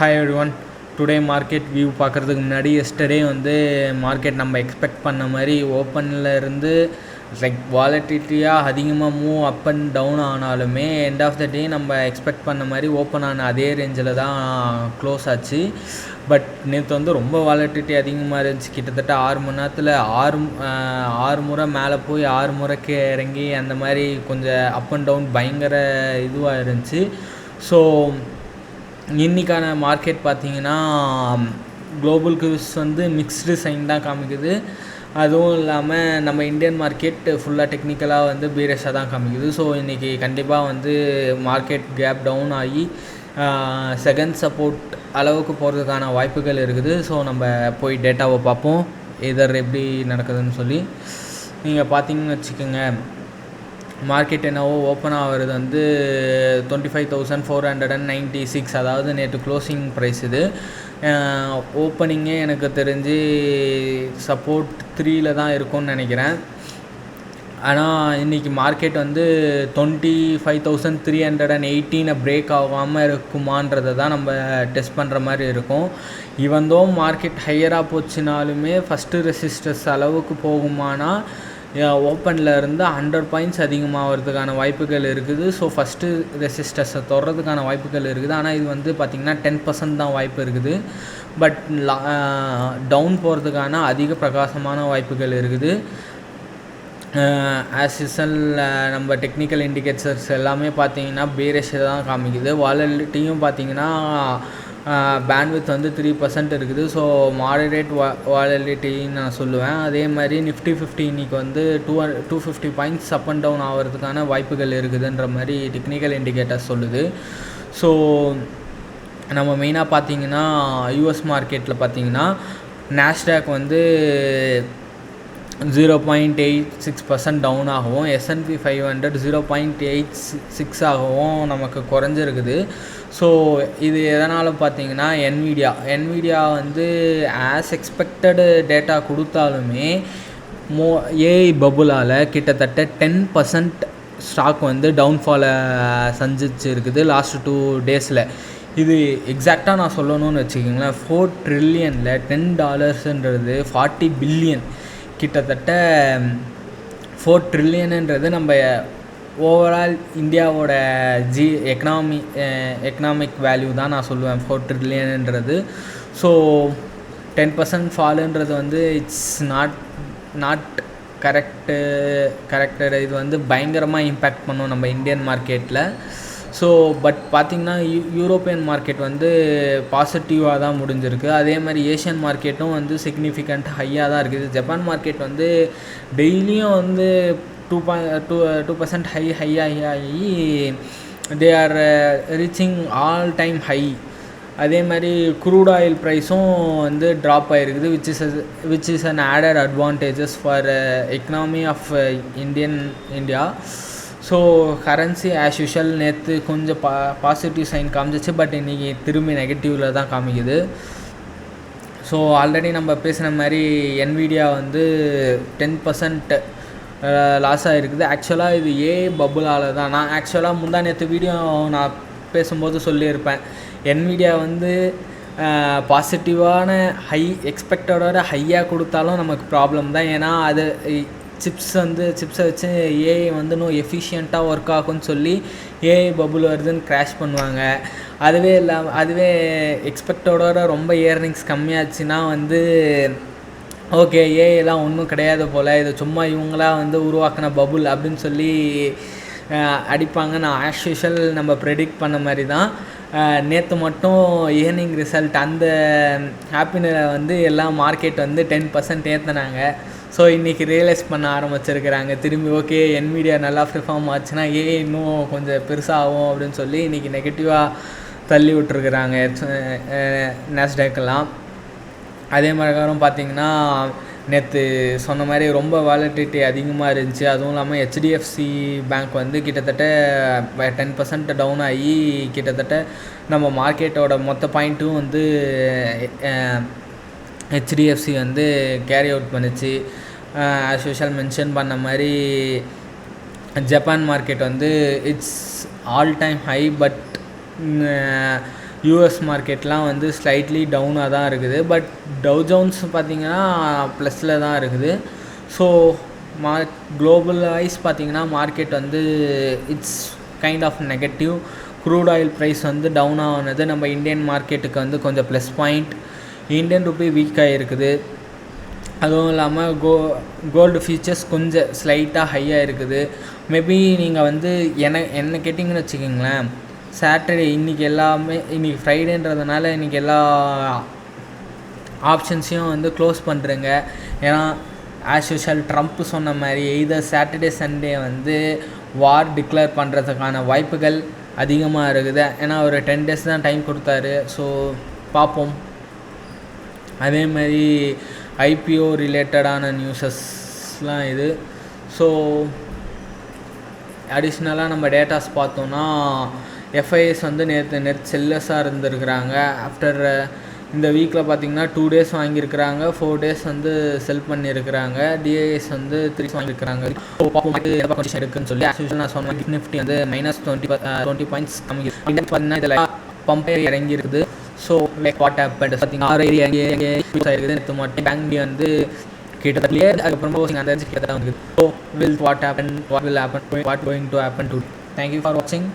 Hi everyone. Today market view பார்க்குறதுக்கு முன்னாடி yesterday வந்து மார்க்கெட் நம்ம எக்ஸ்பெக்ட் பண்ண மாதிரி ஓப்பனில் இருந்து லைக் வாலட்டிலிட்டியாக அதிகமாக மூவ் அப் அண்ட் டவுன் ஆனாலுமே எண்ட் ஆஃப் த டே நம்ம எக்ஸ்பெக்ட் பண்ண மாதிரி ஓப்பன் ஆன அதே ரேஞ்சில் தான் க்ளோஸ் ஆச்சு. பட் நேற்று வந்து ரொம்ப வாலட்டிலிட்டி அதிகமாக இருந்துச்சு. கிட்டத்தட்ட 6 மணி நேரத்தில் ஆறு முறை மேலே போய் 6 முறைக்கு இறங்கி அந்த மாதிரி கொஞ்சம் அப் அண்ட் டவுன் பயங்கர இதுவாக இருந்துச்சு. ஸோ இன்றைக்கான மார்க்கெட் பார்த்திங்கன்னா குளோபல் கியூஸ் வந்து மிக்ஸ்டு சைன் தான் காமிக்குது. அதுவும் இல்லாமல் நம்ம இந்தியன் மார்க்கெட் ஃபுல்லாக டெக்னிக்கலாக வந்து பீரஸாக தான் காமிக்குது. ஸோ இன்றைக்கி கண்டிப்பாக வந்து மார்க்கெட் கேப் டவுன் ஆகி செகண்ட் சப்போர்ட் அளவுக்கு போகிறதுக்கான வாய்ப்புகள் இருக்குது. ஸோ நம்ம போய் டேட்டாவை பார்ப்போம் எதர் எப்படி நடக்குதுன்னு சொல்லி. நீங்கள் பார்த்தீங்கன்னு வச்சுக்கோங்க, மார்க்கெட் என்னவோ ஓப்பன் ஆகிறது வந்து 25,496, அதாவது நேற்று க்ளோசிங் ப்ரைஸ். இது ஓப்பனிங்கே எனக்கு தெரிஞ்சு சப்போர்ட் 3 தான் இருக்கும்னு நினைக்கிறேன். ஆனால் இன்றைக்கி மார்க்கெட் வந்து 25,318 பிரேக் ஆகாமல் இருக்குமான்றதை தான் நம்ம டெஸ்ட் பண்ணுற மாதிரி இருக்கும். இவந்தோ மார்க்கெட் ஹையராக போச்சுனாலுமே ஃபஸ்ட்டு ரெசிஸ்டர்ஸ் அளவுக்கு போகுமானா ஓப்பனில் இருந்து 100 பாயிண்ட்ஸ் அதிகமாகிறதுக்கான வாய்ப்புகள் இருக்குது. ஸோ ஃபஸ்ட்டு ரெசிஸ்டர்ஸை தொடுறதுக்கான வாய்ப்புகள் இருக்குது. ஆனால் இது வந்து பார்த்திங்கன்னா 10% தான் வாய்ப்பு இருக்குது. பட் டவுன் போகிறதுக்கான அதிக பிரகாசமான வாய்ப்புகள் இருக்குது. ஆஸ் யூசுவல் நம்ம டெக்னிக்கல் இண்டிகேட்டர்ஸ் எல்லாமே பார்த்திங்கன்னா பேரிஷ் தான் காமிக்குது. வாலட்டிலிட்டியும் பார்த்திங்கன்னா பேண்ட்வித் வந்து 3% இருக்குது. ஸோ மாடரேட் வாலட்டிலிட்டின்னு நான் சொல்லுவேன். அதே மாதிரி நிஃப்டி 50 இன்றைக்கி வந்து 250 பாயிண்ட்ஸ் அப் அண்ட் டவுன் ஆகிறதுக்கான வாய்ப்புகள் இருக்குதுன்ற மாதிரி டெக்னிக்கல் இண்டிகேட்டர்ஸ் சொல்லுது. ஸோ நம்ம மெயினாக பார்த்திங்கன்னா யூஎஸ் மார்க்கெட்டில் பார்த்திங்கன்னா நாஸ்டாக் வந்து 0.86% டவுன் ஆகவும், S&P 500 0.86 ஆகவும் நமக்கு குறைஞ்சிருக்குது. ஸோ இது எதனால் பார்த்திங்கன்னா என்விடியா வந்து ஆஸ் எக்ஸ்பெக்டடு டேட்டா கொடுத்தாலுமே ஏஐ பபுளால் கிட்டத்தட்ட 10% ஸ்டாக் வந்து டவுன்ஃபாலை சந்திச்சிருக்குது லாஸ்ட் 2 டேஸில். இது எக்ஸாக்டாக நான் சொல்லணும்னு வச்சுக்கிங்களேன், 4 ட்ரில்லியனில் $10 40 பில்லியன். கிட்டத்தட்ட 4 ட்ரில்லியனுன்றது நம்ம ஓவரால் இந்தியாவோட எக்கனாமிக் வேல்யூ தான் நான் சொல்லுவேன் 4 ட்ரில்லியனுன்றது. ஸோ 10% ஃபாலுன்றது வந்து இட்ஸ் நாட் கரெக்டட். இது வந்து பயங்கரமாக இம்பேக்ட் பண்ணும் நம்ம இந்தியன் மார்க்கெட்டில். ஸோ பட் பார்த்திங்கன்னா யூரோப்பியன் மார்க்கெட் வந்து பாசிட்டிவாக தான் முடிஞ்சிருக்கு. அதே மாதிரி ஏஷியன் மார்க்கெட்டும் வந்து சிக்னிஃபிகண்ட் ஹையாக தான் இருக்குது. ஜப்பான் மார்க்கெட் வந்து டெய்லியும் வந்து 2% ஹையாகி they are reaching all time high. அதே மாதிரி க்ரூட் ஆயில் ப்ரைஸும் வந்து ட்ராப் ஆகிருக்குது, which is an added advantages for economy of India. So currency as usual நேற்று கொஞ்சம் பாசிட்டிவ் சைன் காமிச்சிச்சு. பட் இன்றைக்கி திரும்பி நெகட்டிவில் தான் காமிக்குது. ஸோ ஆல்ரெடி நம்ம பேசுகிற மாதிரி என்விடியா வந்து 10% லாஸ் ஆகிருக்குது. ஆக்சுவலாக இது பபுளால் தான். நான் ஆக்சுவலாக முந்தா நேற்று வீடியோ நான் பேசும்போது சொல்லியிருப்பேன், என்விடியா வந்து பாசிட்டிவான எக்ஸ்பெக்டடோட ஹையாக கொடுத்தாலும் நமக்கு ப்ராப்ளம் தான். ஏன்னா அது சிப்ஸை வச்சு ஏஐ வந்து இன்னும் எஃபிஷியண்ட்டாக ஒர்க் ஆகும்னு சொல்லி ஏஐ பபுள் வருதுன்னு க்ராஷ் பண்ணுவாங்க. அதுவே எக்ஸ்பெக்டோட ரொம்ப இயர்னிங்ஸ் கம்மியாச்சுன்னா வந்து ஓகே ஏஐலாம் ஒன்றும் கிடையாது போல், இது சும்மா இவங்களாம் வந்து உருவாக்கின பபுள் அப்படின்னு சொல்லி அடிப்பாங்க. நான் ஆஸ் யூஷுவல் நம்ம ப்ரெடிக்ட் பண்ண மாதிரி தான். நேற்று மட்டும் இயர்னிங் ரிசல்ட் அந்த ஹாப்பினில் வந்து எல்லாம் மார்க்கெட் வந்து 10% ஏற்றினாங்க. ஸோ இன்றைக்கி ரியலைஸ் பண்ண ஆரம்பிச்சிருக்கிறாங்க திரும்பி. ஓகே என்விடியா நல்லா பெர்ஃபார்ம் ஆச்சுன்னா ஏஐ இன்னும் கொஞ்சம் பெருசாகும் அப்படின்னு சொல்லி இன்றைக்கி நெகட்டிவாக தள்ளி விட்டுருக்குறாங்க நாஸ்டாக்கெல்லாம். அதே மாதிரிக்காரம் பார்த்திங்கன்னா நேற்று சொன்ன மாதிரி ரொம்ப வாலட்டிலிட்டி அதிகமாக இருந்துச்சு. அதுவும் இல்லாமல் ஹெச்டிஎஃப்சி பேங்க் வந்து கிட்டத்தட்ட 10% டவுன் ஆகி கிட்டத்தட்ட நம்ம மார்க்கெட்டோட மொத்த பாயிண்ட்டும் வந்து ஹெச்டிஎஃப்சி வந்து கேரி அவுட் பண்ணிச்சு. ஆஸ் யூஷுவல் மென்ஷன் பண்ண மாதிரி ஜப்பான் மார்க்கெட் வந்து it's all time high. But US மார்க்கெட்லாம் வந்து ஸ்லைட்லி டவுனாக தான் இருக்குது. பட் டவ் ஜோன்ஸ் பார்த்திங்கன்னா ப்ளஸில் தான் இருக்குது. ஸோ குளோபல் வைஸ் பார்த்திங்கன்னா மார்க்கெட் வந்து it's kind of negative. Crude oil price வந்து டவுன் ஆனது நம்ம இந்தியன் மார்க்கெட்டுக்கு வந்து கொஞ்சம் ப்ளஸ் பாயிண்ட். இந்தியன் ருப்பி வீக்காக இருக்குது. அதுவும் இல்லாமல் கோல்டு ஃபியூச்சர்ஸ் கொஞ்சம் ஸ்லைட்டாக ஹையாக இருக்குது. மேபி நீங்கள் வந்து என்ன கேட்டிங்கன்னு வச்சுக்கிங்களேன், சாட்டர்டே இன்றைக்கி இன்றைக்கி ஃப்ரைடேன்றதுனால இன்றைக்கி எல்லா ஆப்ஷன்ஸையும் வந்து க்ளோஸ் பண்ணுறேங்க. ஏன்னா ஆஸ் யூஷுவல் ட்ரம்ப் சொன்ன மாதிரி எய்தர் சாட்டர்டே சண்டே வந்து வார் டிக்ளேர் பண்ணுறதுக்கான வாய்ப்புகள் அதிகமாக இருக்குது. ஏன்னா ஒரு 10 days தான் டைம் கொடுத்தாரு. ஸோ பார்ப்போம். அதே மாதிரி ஐபிஓ ரிலேட்டடான நியூஸஸ்லாம் இது. ஸோ அடிஷ்னலாக நம்ம டேட்டாஸ் பார்த்தோன்னா எஃப்ஐஎஸ் வந்து நேற்று செல்லஸாக இருந்திருக்கிறாங்க. ஆஃப்டர் இந்த வீக்கில் பார்த்திங்கன்னா 2 days வாங்கியிருக்கிறாங்க, 4 days வந்து செல் பண்ணியிருக்கிறாங்க. டிஐஎஸ் வந்து 3 வாங்கியிருக்கிறாங்க. கண்டிஷன் இருக்குன்னு சொல்லி ஆக்சுவலாக நான் சொன்னேன். நிஃப்டி வந்து -20 பாயிண்ட்ஸ் கம்மி. பார்த்தீங்கன்னா இதில் பம்பே இறங்கி இருக்குது. ஸோ லைக் வாட் ஹேப்பன்ட் பார்த்தீங்கன்னா இருக்குது. நேற்று மட்டும் பேங்க் வந்து கிட்டத்தட்ட அதுக்கப்புறமா அந்த கிட்டத்தட்ட வந்து so will what will happen what going to happen to. Thank you for வாட்சிங்.